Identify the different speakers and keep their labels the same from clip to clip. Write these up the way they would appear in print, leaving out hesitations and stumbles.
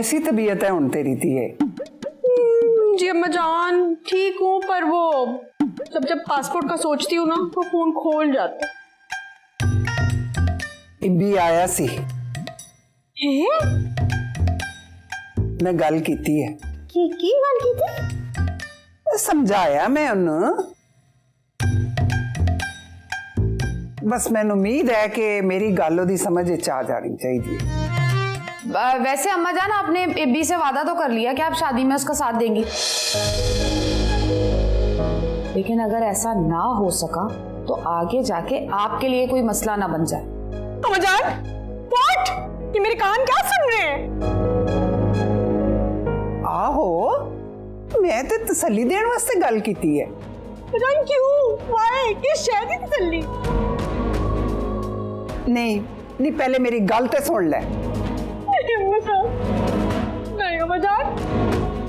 Speaker 1: ऐसी तबीयत है उन तेरी थी है?
Speaker 2: जी अम्मा जान ठीक हूँ, पर वो जब पासपोर्ट का सोचती हूँ ना तो फोन खोल जाता
Speaker 1: इब्बी आया सी,
Speaker 2: है।
Speaker 1: मैं गल कीती है।
Speaker 2: की गल की थी?
Speaker 1: समझाया मैं उन्हें, बस मैंने उम्मीद है कि मेरी गल ओदी समझ विच आ जानी चाहिए।
Speaker 3: वैसे अम्मा जान आपने इब्बी से वादा तो कर लिया कि आप शादी में उसका साथ देंगी, लेकिन अगर ऐसा ना हो सका तो आगे जाके आपके लिए कोई मसला ना बन जाए।
Speaker 2: अम्मा जान व्हाट? ये मेरे कान क्या सुन रहे हैं?
Speaker 1: आहो, मैं तो तसल्ली देने वास्ते गल कीती है।
Speaker 2: अम्मा जान क्यों? वाई? किस शय दी तसल्ली?
Speaker 1: नहीं पहले मेरी गल ते सुन ले।
Speaker 2: नहीं अम्मा जान,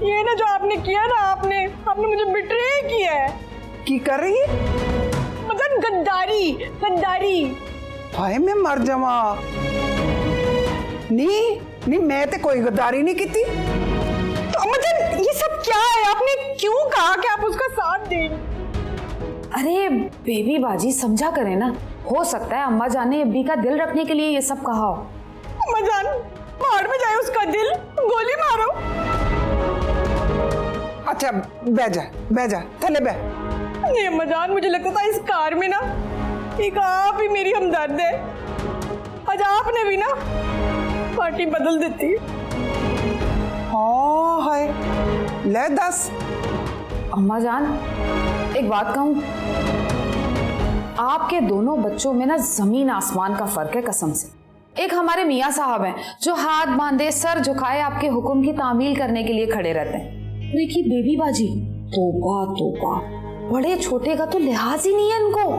Speaker 2: ये ना जो आपने किया ना, आपने मुझे बिट्रे किया है।
Speaker 1: की कर रही है?
Speaker 2: मतलब गद्दारी।
Speaker 1: हाय मैं मर जावा। नहीं मैं तो कोई गद्दारी नहीं की।
Speaker 2: तो अम्मा जान ये सब क्या है? आपने क्यों कहा कि आप उसका साथ देंगे?
Speaker 3: अरे बेबी बाजी समझा करें ना, हो सकता है अम्मा जान ने इब्बी का दिल रखने के लिए ये सब कहा हो।
Speaker 2: अम्मा जान मार में जाए उसका दिल, गोली मारो।
Speaker 1: अच्छा बह जा थले बह।
Speaker 2: नहीं अम्मा जान, मुझे लगता था इस कार में ना एक आप ही मेरी हमदर्द है। आज आपने भी ना पार्टी बदल देती।
Speaker 1: हाँ हाय ले दस।
Speaker 3: अम्मा जान एक बात कहूं, आपके दोनों बच्चों में ना जमीन आसमान का फर्क है कसम से। एक हमारे मियाँ साहब हैं जो हाथ बांधे सर झुकाए आपके हुक्म की तामील करने के लिए खड़े रहते हैं। देखिए बेबी बाजी, तोबा बड़े छोटे का तो लिहाज ही नहीं है इनको।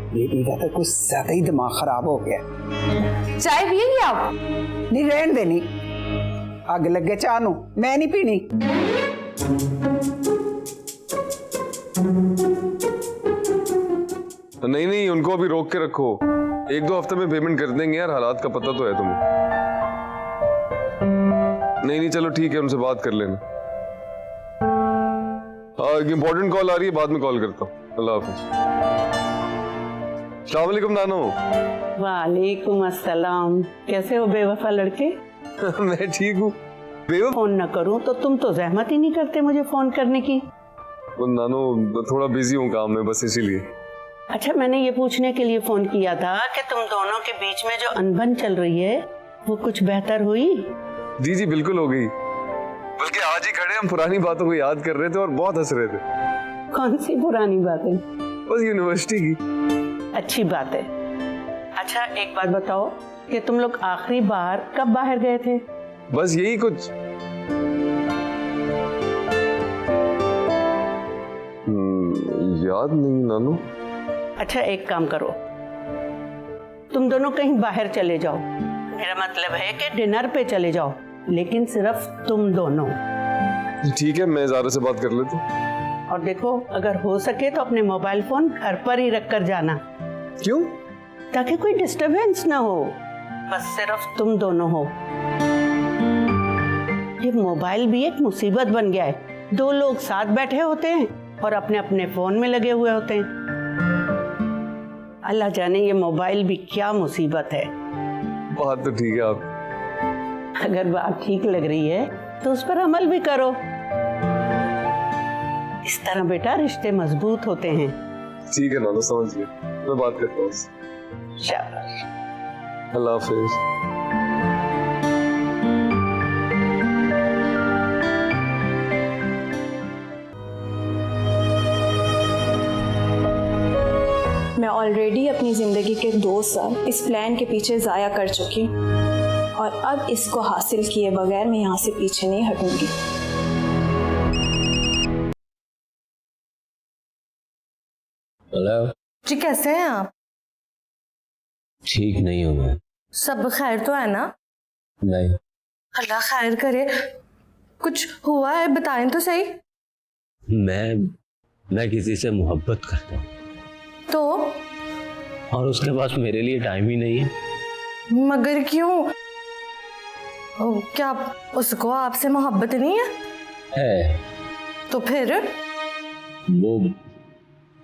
Speaker 1: बेबी का तो कुछ ज्यादा ही दिमाग खराब हो गया।
Speaker 3: चाय पिएंगे आप?
Speaker 1: नहीं रहने देनी, आग लगे चाह नू, मैं नहीं पीनी।
Speaker 4: नहीं उनको अभी रोक के रखो, 1-2 हफ्ते में पेमेंट कर देंगे यार, हालात का पता तो है तुम्हें। नहीं चलो ठीक है, उनसे बात कर लेना। एक इंपॉर्टेंट कॉल आ रही है, बाद में कॉल करता हूँ। अल्लाह हाफिज। अस्सलाम वालेकुम नानो।
Speaker 5: वालेकुम अस्सलाम। कैसे हो बेवफा लड़के?
Speaker 4: मैं ठीक हूँ। बेवफा
Speaker 5: फोन न करूं तो तुम तो जहमत ही नहीं करते मुझे फोन करने की।
Speaker 4: नानो थोड़ा बिजी हूँ काम में, बस इसीलिए।
Speaker 5: अच्छा मैंने ये पूछने के लिए फोन किया था कि तुम दोनों के बीच में जो अनबन चल रही है वो कुछ बेहतर हुई?
Speaker 4: जी बिल्कुल हो गई, बल्कि आज ही खड़े हम पुरानी बातों को याद कर रहे थे और बहुत हंस रहे थे।
Speaker 5: कौन सी पुरानी बातें?
Speaker 4: बस यूनिवर्सिटी की।
Speaker 5: अच्छी बात है। अच्छा एक बात बताओ कि तुम लोग आखिरी बार कब बाहर गए थे?
Speaker 4: बस यही कुछ याद नहीं नानू।
Speaker 5: अच्छा एक काम करो, तुम दोनों कहीं बाहर चले जाओ। मेरा मतलब है कि डिनर पे चले जाओ, लेकिन सिर्फ तुम दोनों।
Speaker 4: ठीक है, मैं ज़ारा से बात कर लेता हूँ।
Speaker 5: और देखो अगर हो सके तो अपने मोबाइल फोन घर पर ही रख कर जाना।
Speaker 4: क्यों?
Speaker 5: ताकि कोई डिस्टरबेंस ना हो, बस सिर्फ तुम दोनों हो। ये मोबाइल भी एक मुसीबत बन गया है। 2 लोग साथ बैठे होते हैं और अपने अपने फोन में लगे हुए होते हैं। अल्लाह जाने ये मोबाइल भी क्या मुसीबत है।
Speaker 4: बात तो ठीक है आप।
Speaker 5: अगर बात ठीक लग रही है तो उस पर अमल भी करो। इस तरह बेटा रिश्ते मजबूत होते हैं।
Speaker 4: ठीक है नानो, समझ गया, मैं बात करता हूँ।
Speaker 5: शाबाश।
Speaker 4: अल्लाह हाफिज।
Speaker 6: मैं ऑलरेडी अपनी ज़िंदगी के 2 साल इस प्लान के पीछे ज़ाया कर चुकी हूँ और अब इसको हासिल किए बगैर मैं यहाँ से पीछे नहीं हटूंगी।
Speaker 7: हेलो
Speaker 8: जी, कैसे हैं आप?
Speaker 7: ठीक नहीं हूँ मैं।
Speaker 8: सब खैर तो है ना?
Speaker 7: नहीं।
Speaker 8: अल्लाह खैर करे। कुछ हुआ है बताएं तो सही।
Speaker 7: मैं किसी से मोहब्बत करता हूँ
Speaker 8: तो
Speaker 7: और उसके पास मेरे लिए टाइम ही नहीं है।
Speaker 8: मगर क्यों? क्या उसको आपसे मोहब्बत नहीं है?
Speaker 7: है,
Speaker 8: तो फिर
Speaker 7: वो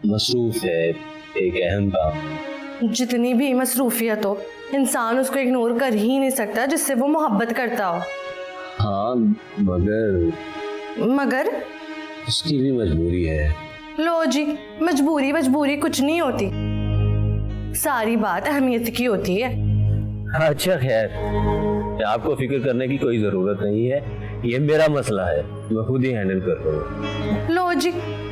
Speaker 7: मसरूफ है एक अहम काम।
Speaker 8: जितनी भी मसरूफियत हो, इंसान उसको इग्नोर कर ही नहीं सकता जिससे वो मोहब्बत करता हो।
Speaker 7: हाँ,
Speaker 8: मगर
Speaker 7: उसकी भी मजबूरी है।
Speaker 8: लो जी, मजबूरी कुछ नहीं होती, सारी बात अहमियत की होती है।
Speaker 7: अच्छा खैर, आपको फिक्र करने की कोई जरूरत नहीं है, ये मेरा मसला है, मैं खुद ही हैंडल कर लूंगा।
Speaker 8: लो जी,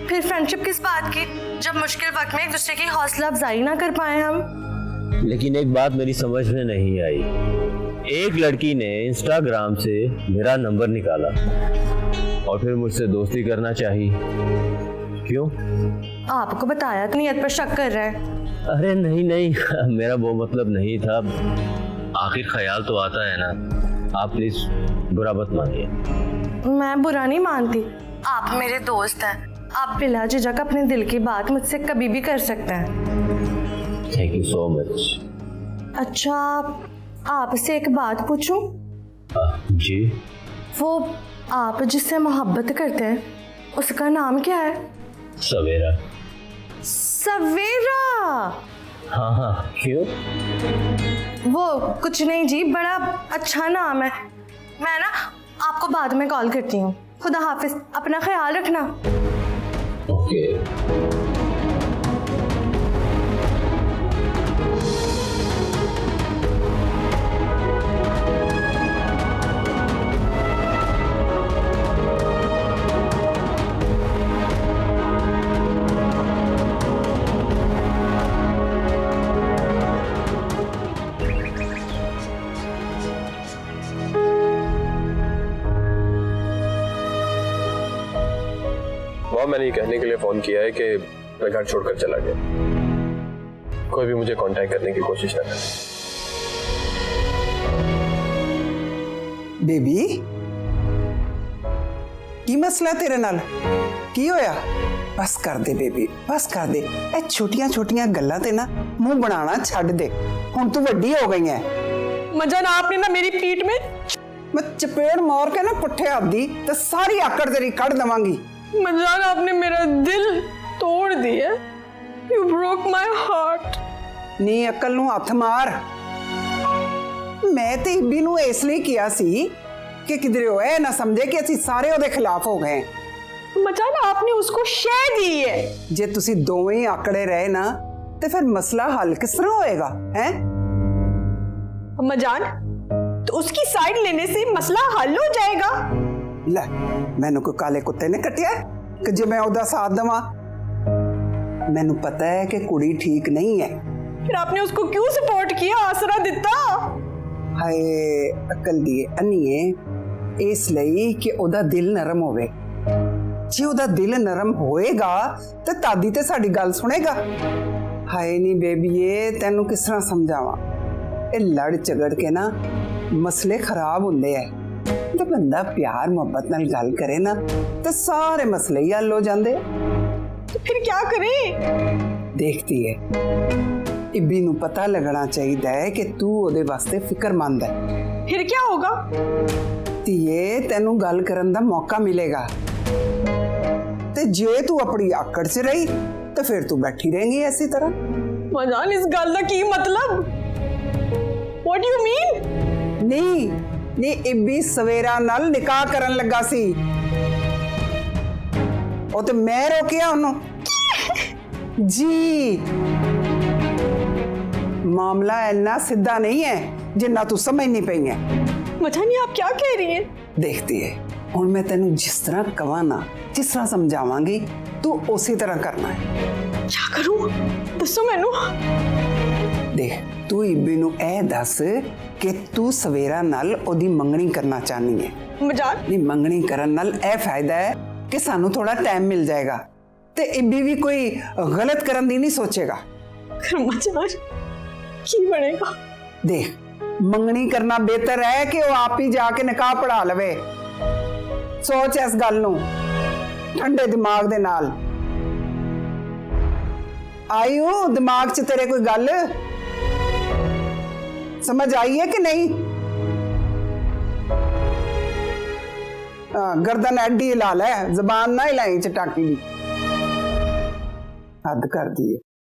Speaker 8: फिर फ्रेंडशिप किस बात की, जब मुश्किल वक्त में एक दूसरे की हौसला अफजाई ना कर पाए हम।
Speaker 7: लेकिन एक बात मेरी समझ में नहीं आई, एक लड़की ने इंस्टाग्राम से मेरा नंबर निकाला और फिर मुझसे दोस्ती करना चाहिए। क्यों?
Speaker 8: आपको बताया तो नियत पर शक कर रहा है।
Speaker 7: अरे नहीं, मेरा वो मतलब नहीं था, आखिर ख्याल तो आता है ना। आप प्लीज बुरा मत मानिए।
Speaker 8: मैं बुरा नहीं मानती, आप मेरे दोस्त हैं, आप बिला झिझक अपने दिल की बात मुझसे कभी भी कर सकते हैं।
Speaker 7: Thank you so much.
Speaker 8: अच्छा, आपसे एक बात पूछूं?
Speaker 7: जी।
Speaker 8: वो आप जिससे मोहब्बत करते हैं उसका नाम क्या है?
Speaker 7: सवेरा।
Speaker 8: सवेरा?
Speaker 7: हाँ, क्यों?
Speaker 8: वो कुछ नहीं जी, बड़ा अच्छा नाम है। मैं ना आपको बाद में कॉल करती हूँ। खुदा हाफिज, अपना ख्याल रखना।
Speaker 7: ओके।
Speaker 9: मैंने ये कहने के लिए फोन किया है कि मैं घर छोड़कर चला गया, कोई भी मुझे कांटेक्ट करने की कोशिश ना करे।
Speaker 1: बेबी की मसला तेरे नाल की होया? बस कर दे बेबी, बस कर दे। ए छोटियां छोटियां गल्लां ते ना मुंह बनाना छੱਡ दे, हुण तू वड्डी हो गई है।
Speaker 2: मजान, आपने ना मेरी पीठ में
Speaker 1: मैं चपेड़ मार के ना पुट्ठे हाथ दी ते सारी आकड़ तेरी कढ़ दवांगी।
Speaker 2: मजान, आपने मेरा दिल तोड़ दिया। You broke my heart।
Speaker 1: नी अकल नूं हथ मार। मैं ते इब्बी नूं इसलिए किया सी कि किधरे होए ना समझे कि असीं सारे ओदे खिलाफ हो गए।
Speaker 2: मजान, आपने उसको शह दी है।
Speaker 1: जे तुसीं दोवें ही आकड़े रहे ना ते फिर मसला हल किस तरह होएगा? हैं
Speaker 2: मजान, तो उसकी साइड लेने से मसला हल हो जाएगा?
Speaker 1: ले, मैनू कोई काले कुत्ते ने कटिया कि जे मैं ओदा साथ देवां? मैनू पता है कि कुड़ी ठीक नहीं है।
Speaker 2: फिर आपने उसको क्यों सपोर्ट किया, आसरा दिता?
Speaker 1: हाय अकल दिए अन्नीए, इसलिए कि ओदा दिल नरम होवे। जे ओदा दिल नरम होएगा तो तादी ते साडी गल सुनेगा। हाय नी बेबीए, तेनू किस तरह समझावां? ए लड़ झगड़ के ना मसले खराब हुंदे है। तो बंदा प्यार मोहब्बत नाल गल करे ना तो सारे मसले ही हल हो जाते।
Speaker 2: तो फिर क्या करें?
Speaker 1: देखती है, इब्बी नू पता लगना चाहिए कि तू ओदे वास्ते फिक्रमंद है।
Speaker 2: फिर क्या होगा?
Speaker 1: धीए, तेनू गल करन दा मौका मिलेगा ते जे तू अपनी आकड़ च रही तो फिर तू बैठी रहेंगी ऐसी तरह।
Speaker 2: मजान, इस गल दा की मतलब? What do you mean?
Speaker 1: नी इब्बी सवेरा नाल निकाह करन लगा सी, ओ ते मैं रोकिया उन्हों जी। मामला इन्ना सीधा नहीं है जिन्ना तू समझ नहीं पई है।
Speaker 2: मजान, आप क्या कह रही हैं?
Speaker 1: देखती है, हुण मैं तेनू जिस तरह कवां ना, जिस तरह समझावांगी तू उसी तरह करना है।
Speaker 2: क्या करूं? दसो मैनू।
Speaker 1: देख, तू इब्बी नू ए दस कि तू सवेरा नाल ओदी मंगनी करना चाहनी है।
Speaker 2: मजान,
Speaker 1: नहीं, मंगनी करन नाल ए फायदा है कि सानू थोड़ा टाइम मिल जाएगा ते इब्बी भी कोई गलत करन दी नहीं सोचेगा।
Speaker 2: मजान, की बनेगा?
Speaker 1: देख, मंगनी करना बेहतर है कि वो आप ही जाके निकाह पढ़ा लवे। सोच इस गल नू ठंडे दिमाग दे नाल। आई हो दिमाग च तेरे कोई गल समझ आई है कि नहीं? गर्दन एडी हिला लै, जबान ना हिलाई चटाकी दी। हद कर दी है।